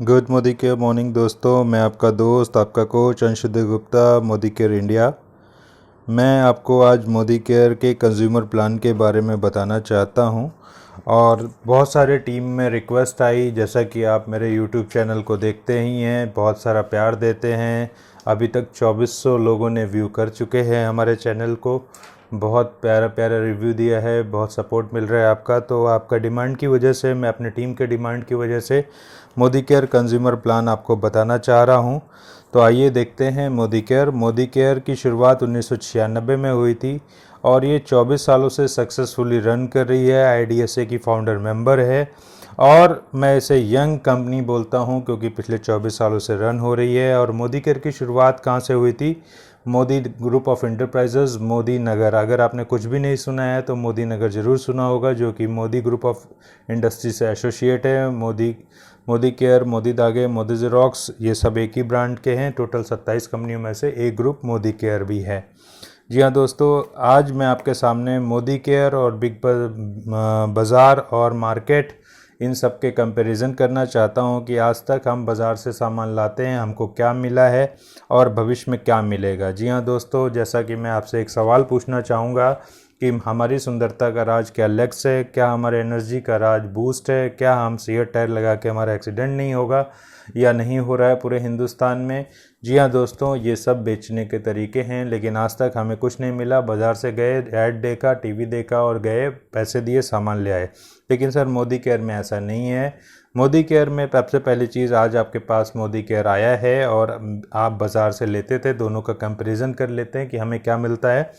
Good Modi care morning दोस्तों, मैं आपका दोस्त आपका coach Anshudev Gupta, Modi Care India. मैं आपको आज मोदी केयर के कंज्यूमर प्लान के बारे में बताना चाहता हूं। और बहुत सारे टीम में रिक्वेस्ट आई, जैसा कि आप मेरे यूट्यूब चैनल को देखते ही हैं, बहुत सारा प्यार देते हैं। अभी तक 2400 लोगों ने व्यू कर चुके हैं हमारे चैनल को। बहुत प्यारा प्यारा रिव्यू दिया है, बहुत सपोर्ट मिल रहा है आपका। तो आपका डिमांड की वजह से, मैं अपने टीम के डिमांड की वजह से मोदी केयर कंज्यूमर प्लान आपको बताना चाह रहा हूं। तो आइए देखते हैं मोदी केयर की शुरुआत 1996 में हुई थी और ये 24 सालों से सक्सेसफुली रन कर रही है। आईडीएसए की फाउंडर मेंबर है और मैं इसे यंग कंपनी बोलता हूं क्योंकि पिछले 24 सालों से रन हो रही है। और मोदी केयर की शुरुआत कहां से हुई थी? Modi Group of Enterprises, Modi Nagar. अगर आपने कुछ भी नहीं सुना है तो मोदी नगर ज़रूर सुना होगा, जो कि मोदी ग्रुप ऑफ इंडस्ट्री से एसोसिएट है। मोदी केयर, मोदी दागे, मोदी जेरोक्स, ये सब एक ही ब्रांड के हैं। टोटल 27 कंपनियों में से एक ग्रुप मोदी केयर भी है। जी हाँ दोस्तों, आज मैं आपके सामने मोदी केयर और बिग बाज़ार और मार्केट, इन सब के कंपैरिजन करना चाहता हूँ कि आज तक हम बाज़ार से सामान लाते हैं, हमको क्या मिला है और भविष्य में क्या मिलेगा। जी हाँ दोस्तों, जैसा कि मैं आपसे एक सवाल पूछना चाहूँगा कि हमारी सुंदरता का राज क्या लेग्स है, क्या हमारे एनर्जी का राज बूस्ट है, क्या हम सियर टायर लगा के हमारा एक्सीडेंट नहीं होगा या नहीं हो रहा है पूरे हिंदुस्तान में। जी हाँ दोस्तों, ये सब बेचने के तरीके हैं, लेकिन आज तक हमें कुछ नहीं मिला। बाज़ार से गए, ऐड देखा, टीवी देखा और गए, पैसे दिए, सामान ले आए। लेकिन सर मोदी केयर में ऐसा नहीं है। मोदी केयर में सबसे पहली चीज़, आज आपके पास मोदी केयर आया है और आप बाज़ार से लेते थे, दोनों का कंपैरिजन कर लेते हैं कि हमें क्या मिलता है।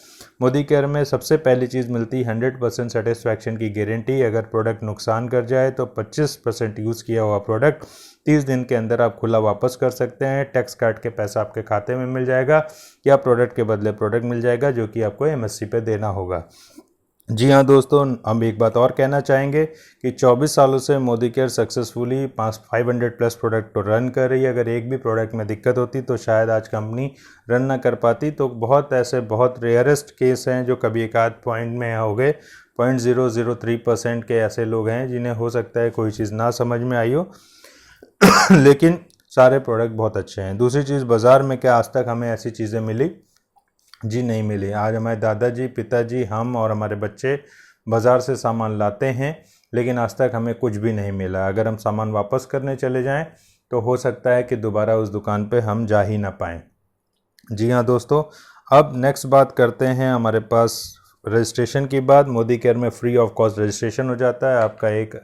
मोदी केयर में सबसे पहली चीज़ मिलती है 100% सेटिस्फैक्शन की गारंटी। अगर प्रोडक्ट नुकसान कर जाए तो 25% यूज़ किया हुआ प्रोडक्ट 30 दिन के अंदर आप खुला वापस कर सकते हैं। टैक्स काट के पैसा आपके खाते में मिल जाएगा या प्रोडक्ट के बदले प्रोडक्ट मिल जाएगा, जो कि आपको एमएससी पे देना होगा। जी हाँ दोस्तों, हम एक बात और कहना चाहेंगे कि 24 सालों से Modi care successfully 500 plus product को रन कर रही है। अगर एक भी प्रोडक्ट में दिक्कत होती तो शायद आज कंपनी रन ना कर पाती। तो बहुत रेयरेस्ट केस हैं जो कभी एक आध पॉइंट में हो गए। 0.003% के ऐसे लोग हैं जिन्हें हो सकता है कोई चीज़ ना समझ में आई हो लेकिन सारे प्रोडक्ट बहुत अच्छे हैं। दूसरी चीज़, बाज़ार में क्या आज तक हमें ऐसी चीज़ें मिली? जी नहीं मिली। आज हमारे दादाजी, पिताजी, हम और हमारे बच्चे बाज़ार से सामान लाते हैं, लेकिन आज तक हमें कुछ भी नहीं मिला। अगर हम सामान वापस करने चले जाएं तो हो सकता है कि दोबारा उस दुकान पे हम जा ही ना पाएँ। जी हाँ दोस्तों, अब नेक्स्ट बात करते हैं। हमारे पास रजिस्ट्रेशन की बात, मोदी केयर में फ्री ऑफ कॉस्ट रजिस्ट्रेशन हो जाता है आपका एक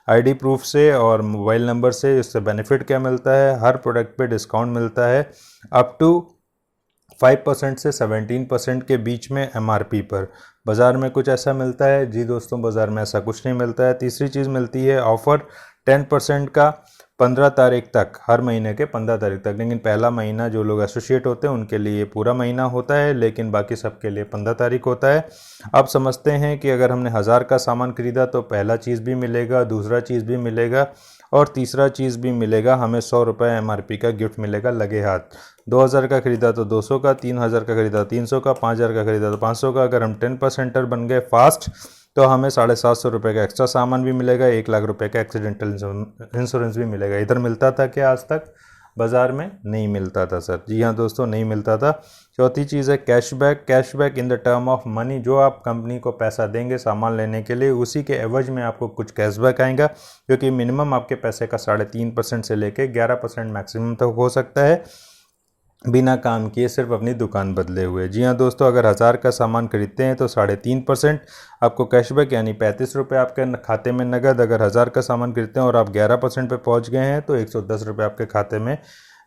आईडी प्रूफ से और मोबाइल नंबर से। इससे बेनिफिट क्या मिलता है? हर प्रोडक्ट पे डिस्काउंट मिलता है अप टू 5% से 17% के बीच में एमआरपी पर। बाज़ार में कुछ ऐसा मिलता है? जी दोस्तों, बाज़ार में ऐसा कुछ नहीं मिलता है। तीसरी चीज़ मिलती है ऑफ़र 10% का 15 तारीख तक, हर महीने के 15 तारीख तक। लेकिन पहला महीना जो लोग एसोसिएट होते हैं उनके लिए पूरा महीना होता है, लेकिन बाकी सबके लिए 15 तारीख होता है। अब समझते हैं कि अगर हमने 1000 का सामान खरीदा तो पहला चीज़ भी मिलेगा, दूसरा चीज़ भी मिलेगा और तीसरा चीज़ भी मिलेगा। हमें 100 रुपये एमआरपी का गिफ्ट मिलेगा लगे हाथ। 2000 का खरीदा तो 200 का, 3000 का खरीदा 300 का, 5000 का खरीदा तो 500 का। अगर हम 10%er बन गए फास्ट तो हमें 750 रुपये का एक्स्ट्रा सामान भी मिलेगा, 1 लाख रुपये का एक्सीडेंटल इंश्योरेंस भी मिलेगा। इधर मिलता था क्या? आज तक बाज़ार में नहीं मिलता था सर। जी हाँ दोस्तों, नहीं मिलता था। चौथी चीज़ है cashback in the term of money. जो आप कंपनी को पैसा देंगे सामान लेने के लिए, उसी के एवज में आपको कुछ कैशबैक आएगा, क्योंकि मिनिमम आपके पैसे का 3.5% से लेके 11% मैक्सिमम तक हो सकता है, बिना काम किए, सिर्फ अपनी दुकान बदले हुए। जी हाँ दोस्तों, अगर 1000 का सामान खरीदते हैं तो 3.5% आपको कैशबैक यानी 35 रुपये आपके खाते में नगद। अगर 1000 का सामान खरीदते हैं और आप 11% पे पहुंच गए हैं तो 110 रुपये आपके खाते में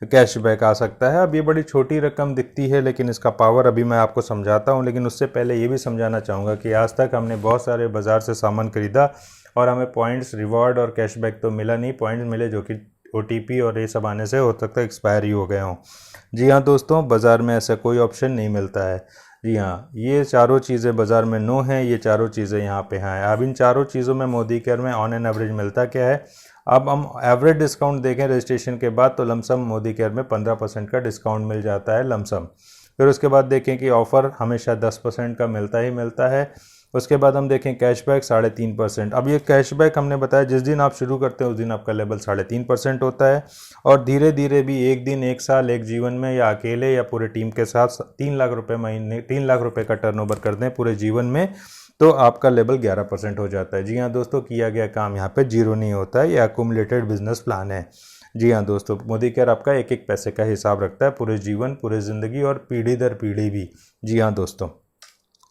कैशबैक आ सकता है। अब ये बड़ी छोटी रकम दिखती है, लेकिन इसका पावर अभी मैं आपको समझाता हूँ। लेकिन उससे पहले ये भी समझाना चाहूँगा कि आज तक हमने बहुत सारे बाज़ार से सामान खरीदा और हमें पॉइंट्स, रिवॉर्ड और कैशबैक तो मिला नहीं। पॉइंट्स मिले जो कि OTP और ये सब आने से हो सकता है एक्सपायर ही हो गए हों। जी हाँ दोस्तों, बाज़ार में ऐसा कोई ऑप्शन नहीं मिलता है। जी हाँ, ये चारों चीज़ें बाज़ार में नो हैं, ये चारों चीज़ें यहाँ पे हैं। अब इन चारों चीज़ों में मोदी केयर में ऑन एन एवरेज मिलता क्या है? अब हम एवरेज डिस्काउंट देखें रजिस्ट्रेशन के बाद तो लमसम मोदी केयर में 15% का डिस्काउंट मिल जाता है लमसम। फिर उसके बाद देखें कि ऑफ़र हमेशा 10% का मिलता ही मिलता है। उसके बाद हम देखें कैशबैक 3.5%। अब ये कैशबैक हमने बताया जिस दिन आप शुरू करते हैं उस दिन आपका लेवल 3.5% होता है, और धीरे धीरे भी एक दिन, एक साल, एक जीवन में, या अकेले या पूरे टीम के साथ 3 लाख रुपए महीने, 3 लाख रुपए का टर्नओवर कर दें पूरे जीवन में, तो आपका लेवल 11% हो जाता है। जी हाँ दोस्तों, किया गया काम यहाँ पे जीरो नहीं होता है, ये अकुमुलेटेड बिजनेस प्लान है। जी हाँ दोस्तों, मोदी केयर आपका एक एक पैसे का हिसाब रखता है पूरे जीवन, पूरे ज़िंदगी और पीढ़ी दर पीढ़ी भी। जी हाँ दोस्तों,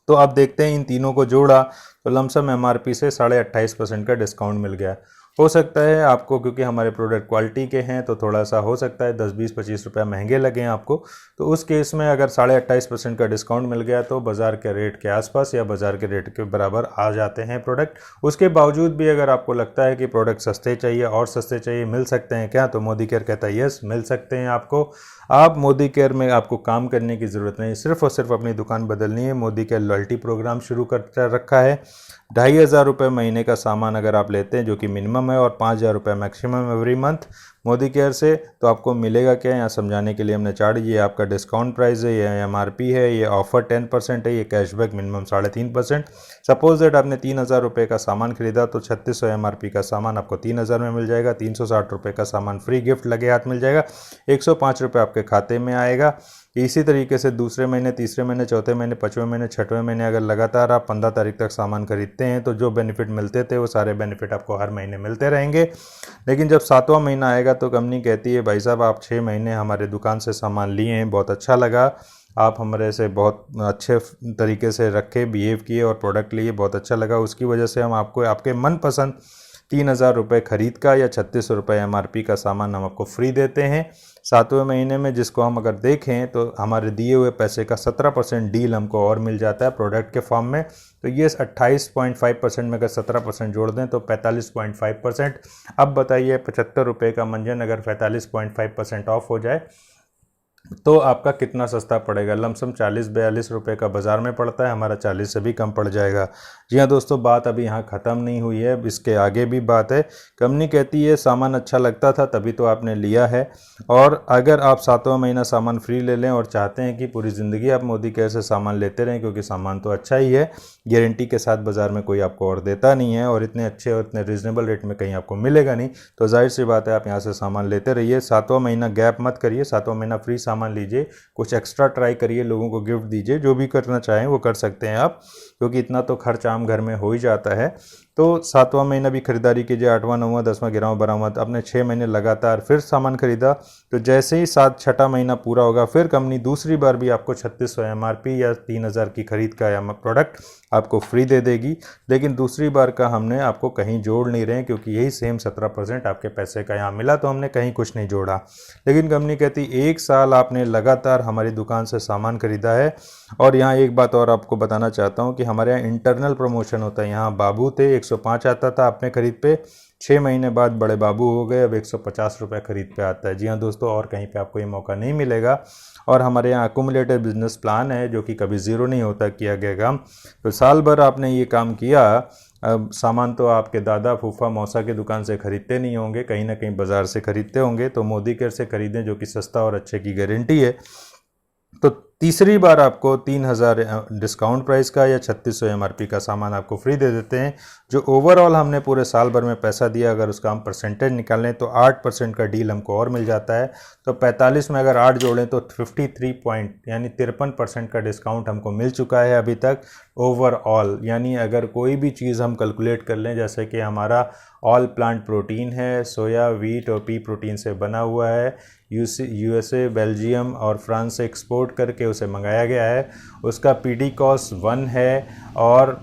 तो आप देखते हैं इन तीनों को जोड़ा तो लमसम एमआरपी से 28.5% का डिस्काउंट मिल गया। हो सकता है आपको, क्योंकि हमारे प्रोडक्ट क्वालिटी के हैं, तो थोड़ा सा हो सकता है 10, 20, 25 रुपये महंगे लगें आपको। तो उस केस में अगर 28.5% का डिस्काउंट मिल गया तो बाज़ार के रेट के आसपास या बाज़ार के रेट के बराबर आ जाते हैं प्रोडक्ट। उसके बावजूद भी अगर आपको लगता है कि प्रोडक्ट सस्ते चाहिए और सस्ते चाहिए, मिल सकते हैं क्या, तो मोदी केयर कहता है यस, मिल सकते हैं आपको। आप मोदी केयर में आपको काम करने की ज़रूरत नहीं, सिर्फ और सिर्फ अपनी दुकान बदलनी है। मोदी केयर लॉयल्टी प्रोग्राम शुरू कर रखा है। 2,500 रुपये महीने का सामान अगर आप लेते हैं, जो कि मिनिमम है, और 5,000 रुपये maximum every month Modi care से, तो आपको मिलेगा क्या, यहाँ समझाने के लिए हमने चार्ट, ये आपका डिस्काउंट प्राइस है, ये एमआरपी है, ये ऑफर 10% है, ये कैशबैक मिनिमम 3.5%। सपोज दैट आपने 3,000 रुपये का सामान खरीदा तो 3600 एमआरपी का सामान आपको 3,000 में मिल जाएगा। 360 रुपये का सामान फ्री गिफ्ट लगे हाथ मिल जाएगा। 105 रुपये आपके खाते में आएगा। इसी तरीके से दूसरे महीने, तीसरे महीने, चौथे महीने, पाँचवें महीने, छठवें महीने अगर लगातार आप 15 तारीख तक सामान खरीदते हैं तो जो बेनिफिट मिलते थे वो सारे बेनिफिट आपको हर महीने मिलते रहेंगे। लेकिन जब 7वां महीना आएगा तो कंपनी कहती है भाई साहब, आप 6 महीने हमारे दुकान से सामान लिए हैं, बहुत अच्छा लगा, आप हमारे से बहुत अच्छे तरीके से रखे, बिहेव किए और प्रोडक्ट लिए, बहुत अच्छा लगा, उसकी वजह से हम आपको आपके मनपसंद 3,000 रुपये खरीद का या 3600 रुपये एमआरपी का सामान हम आपको फ्री देते हैं 7वें महीने में, जिसको हम अगर देखें तो हमारे दिए हुए पैसे का 17% डील हमको और मिल जाता है प्रोडक्ट के फॉर्म में। तो ये 28.5% में अगर 17% जोड़ दें तो 45.5%। अब बताइए 75 रुपये का मंजन अगर 45.5% ऑफ हो जाए तो आपका कितना सस्ता पड़ेगा। लमसम 40-42 रुपये का बाज़ार में पड़ता है, हमारा 40 से भी कम पड़ जाएगा। जी हाँ दोस्तों, बात अभी यहाँ ख़त्म नहीं हुई है, इसके आगे भी बात है। कंपनी कहती है सामान अच्छा लगता था तभी तो आपने लिया है, और अगर आप 7वां महीना सामान फ्री ले लें और चाहते हैं कि पूरी ज़िंदगी आप मोदी केयर से सामान लेते रहें, क्योंकि सामान तो अच्छा ही है, गारंटी के साथ बाज़ार में कोई आपको और देता नहीं है, और इतने अच्छे और इतने रीज़नेबल रेट में कहीं आपको मिलेगा नहीं, तो जाहिर सी बात है आप यहाँ से सामान लेते रहिए। 7वां महीना गैप मत करिए, 7वां महीना फ्री सामान लीजिए, कुछ एक्स्ट्रा ट्राई करिए, लोगों को गिफ्ट दीजिए, जो भी करना चाहें वो कर सकते हैं आप, क्योंकि इतना तो खर्च आम घर में हो ही जाता है। तो 7वां महीना भी खरीदारी कीजिए, 8वां, 9वां, 10वां, 11वां, 12वां, आपने 6 महीने लगातार फिर सामान खरीदा, तो जैसे ही 6ठा महीना पूरा होगा फिर कंपनी दूसरी बार भी आपको 3600 एमआरपी या 3,000 की खरीद का प्रोडक्ट आपको फ्री दे देगी। लेकिन दूसरी बार का हमने आपको कहीं जोड़ नहीं रहे, क्योंकि यही सेम 17% आपके पैसे का यहाँ मिला, तो हमने कहीं कुछ नहीं जोड़ा। लेकिन कंपनी कहती 1 साल आपने लगातार हमारी दुकान से सामान खरीदा है। और यहाँ एक बात और आपको बताना चाहता हूँ कि हमारे यहाँ इंटरनल प्रमोशन होता है। यहाँ बाबू थे, 105 आता था अपने खरीद पे, 6 महीने बाद बड़े बाबू हो गए, अब 150 रुपये खरीद पे आता है। जी हाँ दोस्तों, और कहीं पे आपको ये मौका नहीं मिलेगा। और हमारे यहाँ अकुमुलेटेड बिजनेस प्लान है, जो कि कभी ज़ीरो नहीं होता किया गया काम। तो साल भर आपने ये काम किया, अब सामान तो आपके दादा, फूफा, मौसा की दुकान से खरीदते नहीं होंगे, कहीं ना कहीं बाज़ार से खरीदते होंगे, तो मोदी केयर से खरीदें, जो कि सस्ता और अच्छे की गारंटी है। तो तीसरी बार आपको 3,000 डिस्काउंट प्राइस का या 3600 एमआरपी का सामान आपको फ्री दे देते हैं। जो ओवरऑल हमने पूरे साल भर में पैसा दिया, अगर उसका हम परसेंटेज निकालें तो 8% का डील हमको और मिल जाता है। तो 45 में अगर 8 जोड़ें तो 53 पॉइंट यानी 53% का डिस्काउंट हमको मिल चुका है अभी तक ओवरऑल। यानी अगर कोई भी चीज़ हम कैलकुलेट कर लें, जैसे कि हमारा ऑल प्लांट प्रोटीन है, सोया, वीट और पी प्रोटीन से बना हुआ है, यूएसए, बेल्जियम और फ्रांस से एक्सपोर्ट करके उसे मंगाया गया है, उसका पीडी कॉस्ट 1 है, और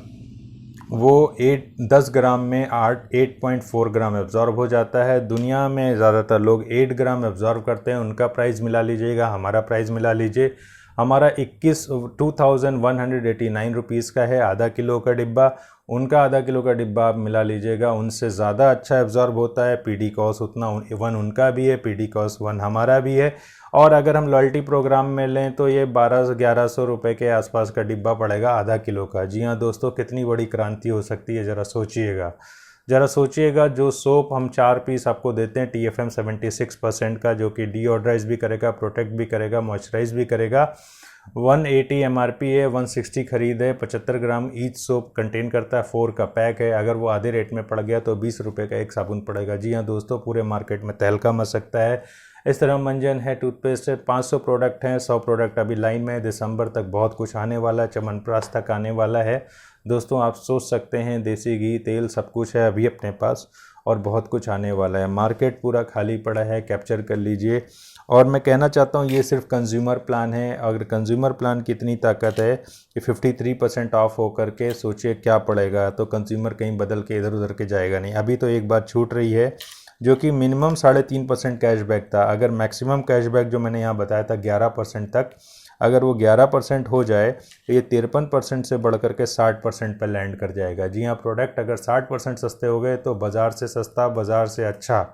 वो 10 ग्राम में 8.4 ग्राम एब्जॉर्ब हो जाता है। दुनिया में ज़्यादातर लोग 8 ग्राम एब्जॉर्ब करते हैं, उनका प्राइस मिला लीजिएगा, हमारा प्राइस मिला लीजिए। हमारा 21,189 रुपीज़ का है आधा किलो का डिब्बा, उनका आधा किलो का डिब्बा आप मिला लीजिएगा, उनसे ज़्यादा अच्छा एब्जॉर्ब होता है। पीडी कॉस्ट उतना 1 उनका भी है, पीडी कॉस्ट 1 हमारा भी है। और अगर हम लॉयल्टी प्रोग्राम में लें तो ये 1200-1100 रुपये के आसपास का डिब्बा पड़ेगा आधा किलो का। जी हाँ दोस्तों, कितनी बड़ी क्रांति हो सकती है, ज़रा सोचिएगा। जो सोप हम 4 पीस आपको देते हैं TFM 76% का, जो कि डीऑड्राइज भी करेगा, प्रोटेक्ट भी करेगा, मॉइस्चराइज भी करेगा, 180 MRP है, 160 खरीद है, 75 ग्राम ईच सोप कंटेन करता है, 4 का पैक है। अगर वो आधे रेट में पड़ गया तो 20 रुपये का एक साबुन पड़ेगा। जी हाँ दोस्तों, पूरे मार्केट में तहलका मच सकता है। इस तरह मंजन है, टूथपेस्ट है, 500 प्रोडक्ट हैं, 100 प्रोडक्ट अभी लाइन में है। दिसंबर तक बहुत कुछ आने वाला है, च्यवनप्राश तक आने वाला है। दोस्तों आप सोच सकते हैं, देसी घी, तेल सब कुछ है अभी अपने पास और बहुत कुछ आने वाला है। मार्केट पूरा खाली पड़ा है, कैप्चर कर लीजिए। और मैं कहना चाहता हूँ ये सिर्फ कंज्यूमर प्लान है। अगर कंज्यूमर प्लान की इतनी ताकत है कि 53% ऑफ हो करके सोचिए क्या पड़ेगा, तो कंज्यूमर कहीं बदल के इधर उधर के जाएगा नहीं। अभी तो एक बात छूट रही है जो कि मिनिमम 3.5% कैशबैक था। अगर मैक्सिमम कैशबैक जो मैंने यहाँ बताया था 11% तक, अगर वो 11% हो जाए तो ये 53% से बढ़ करके 60% पर लैंड कर जाएगा। जी हाँ, प्रोडक्ट अगर 60% सस्ते हो गए तो बाज़ार से सस्ता, बाज़ार से अच्छा,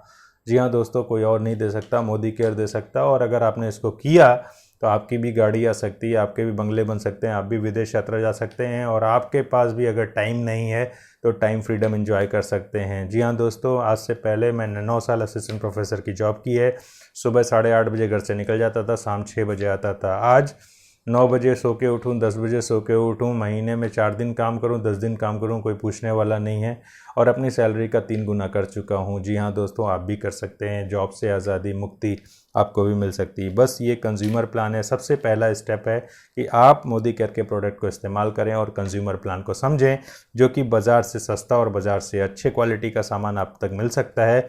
जी हाँ दोस्तों, कोई और नहीं दे सकता, मोदी केयर दे सकता। और अगर आपने इसको किया तो आपकी भी गाड़ी आ सकती है, आपके भी बंगले बन सकते हैं, आप भी विदेश यात्रा जा सकते हैं, और आपके पास भी अगर टाइम नहीं है तो टाइम फ्रीडम एंजॉय कर सकते हैं। जी हाँ दोस्तों, आज से पहले मैंने 9 साल असिस्टेंट प्रोफेसर की जॉब की है। सुबह 8:30 बजे घर से निकल जाता था, शाम 6 बजे आता था। आज 9 बजे सो के उठूँ, 10 बजे सो के उठूँ, महीने में 4 दिन काम करूँ, 10 दिन काम करूँ, कोई पूछने वाला नहीं है, और अपनी सैलरी का 3 गुना कर चुका हूँ। जी हाँ दोस्तों, आप भी कर सकते हैं। जॉब से आज़ादी, मुक्ति आपको भी मिल सकती है। बस ये कंज्यूमर प्लान है। सबसे पहला स्टेप है कि आप मोदी केयर के प्रोडक्ट को इस्तेमाल करें और कंज्यूमर प्लान को समझें, जो कि बाज़ार से सस्ता और बाज़ार से अच्छे क्वालिटी का सामान आप तक मिल सकता है।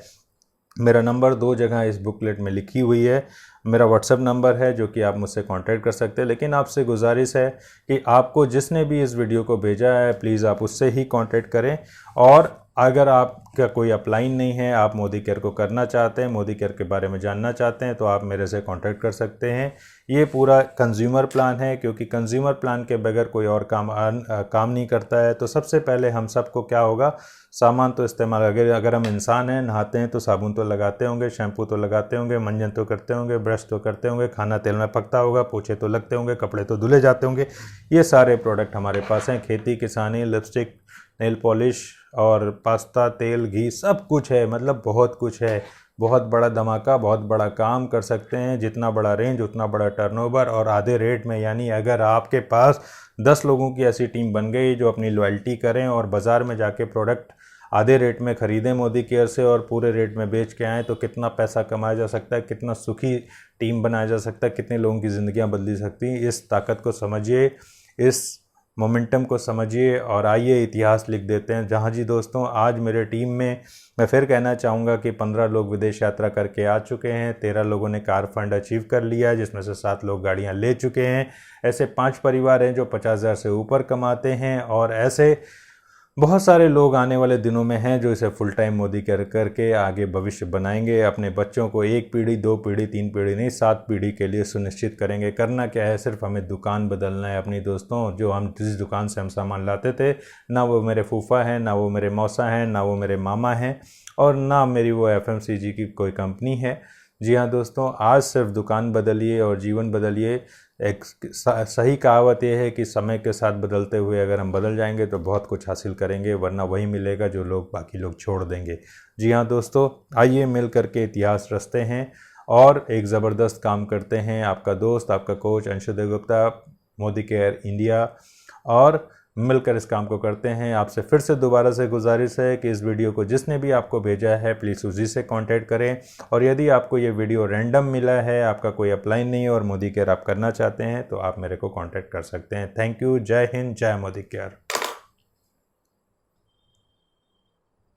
मेरा नंबर 2 जगह इस बुकलेट में लिखी हुई है। मेरा व्हाट्सएप नंबर है जो कि आप मुझसे कांटेक्ट कर सकते हैं। लेकिन आपसे गुजारिश है कि आपको जिसने भी इस वीडियो को भेजा है, प्लीज़ आप उससे ही कांटेक्ट करें। और अगर आपका कोई अपलाइन नहीं है, आप मोदी केयर को करना चाहते हैं, मोदी केयर के बारे में जानना चाहते हैं, तो आप मेरे से कांटेक्ट कर सकते हैं। ये पूरा कंज्यूमर प्लान है, क्योंकि कंज्यूमर प्लान के बगैर कोई और काम नहीं करता है। तो सबसे पहले हम सबको क्या होगा, सामान तो इस्तेमाल, अगर हम इंसान हैं, नहाते हैं तो साबुन तो लगाते होंगे, शैम्पू तो लगाते होंगे, मंजन तो करते होंगे, ब्रश तो करते होंगे, खाना तेल में पकता होगा, पोछे तो लगते होंगे, कपड़े तो धुले जाते होंगे। ये सारे प्रोडक्ट हमारे पास हैं। खेती किसानी, लिपस्टिक, नेल पॉलिश और पास्ता, तेल, घी, सब कुछ है। मतलब बहुत कुछ है। बहुत बड़ा धमाका, बहुत बड़ा काम कर सकते हैं। जितना बड़ा रेंज उतना बड़ा टर्नओवर, और आधे रेट में। यानी अगर आपके पास 10 लोगों की ऐसी टीम बन गई जो अपनी लॉयल्टी करें और बाज़ार में जाके प्रोडक्ट आधे रेट में ख़रीदें मोदी केयर से और पूरे रेट में बेच के आएँ, तो कितना पैसा कमाया जा सकता है, कितना सुखी टीम बनाया जा सकता है, कितने लोगों की ज़िंदगियां बदली सकती हैं। इस ताकत को समझिए, इस मोमेंटम को समझिए, और आइए इतिहास लिख देते हैं। जहाँ जी दोस्तों, आज मेरे टीम में मैं फिर कहना चाहूँगा कि 15 लोग विदेश यात्रा करके आ चुके हैं, 13 लोगों ने कार फंड अचीव कर लिया है, जिसमें से 7 लोग गाड़ियाँ ले चुके हैं। ऐसे 5 परिवार हैं जो 50,000 से ऊपर कमाते हैं, और ऐसे बहुत सारे लोग आने वाले दिनों में हैं जो इसे फुल टाइम मोदी करके आगे भविष्य बनाएंगे। अपने बच्चों को 1 पीढ़ी, 2 पीढ़ी, 3 पीढ़ी नहीं, 7 पीढ़ी के लिए सुनिश्चित करेंगे। करना क्या है, सिर्फ हमें दुकान बदलना है अपनी दोस्तों। जो हम जिस दुकान से हम सामान लाते थे, ना वो मेरे फूफा हैं, ना वो मेरे मौसा हैं, ना वो मेरे मामा हैं, और ना मेरी वो FMCG की कोई कंपनी है। जी हाँ दोस्तों, आज सिर्फ दुकान बदलिए और जीवन बदलिए। एक सही कहावत यह है कि समय के साथ बदलते हुए अगर हम बदल जाएंगे तो बहुत कुछ हासिल करेंगे, वरना वही मिलेगा जो लोग बाकी लोग छोड़ देंगे। जी हाँ दोस्तों, आइए मिल करके इतिहास रचते हैं और एक ज़बरदस्त काम करते हैं। आपका दोस्त, आपका coach Anshudev Gupta, Modi Care India, और मिलकर इस काम को करते हैं। आपसे फिर से दोबारा से गुजारिश है कि इस वीडियो को जिसने भी आपको भेजा है, प्लीज़ उसी से कांटेक्ट करें। और यदि आपको ये वीडियो रैंडम मिला है, आपका कोई अपलाइन नहीं है और मोदी केयर आप करना चाहते हैं, तो आप मेरे को कांटेक्ट कर सकते हैं। Thank you. जय हिंद, जय मोदी केयर।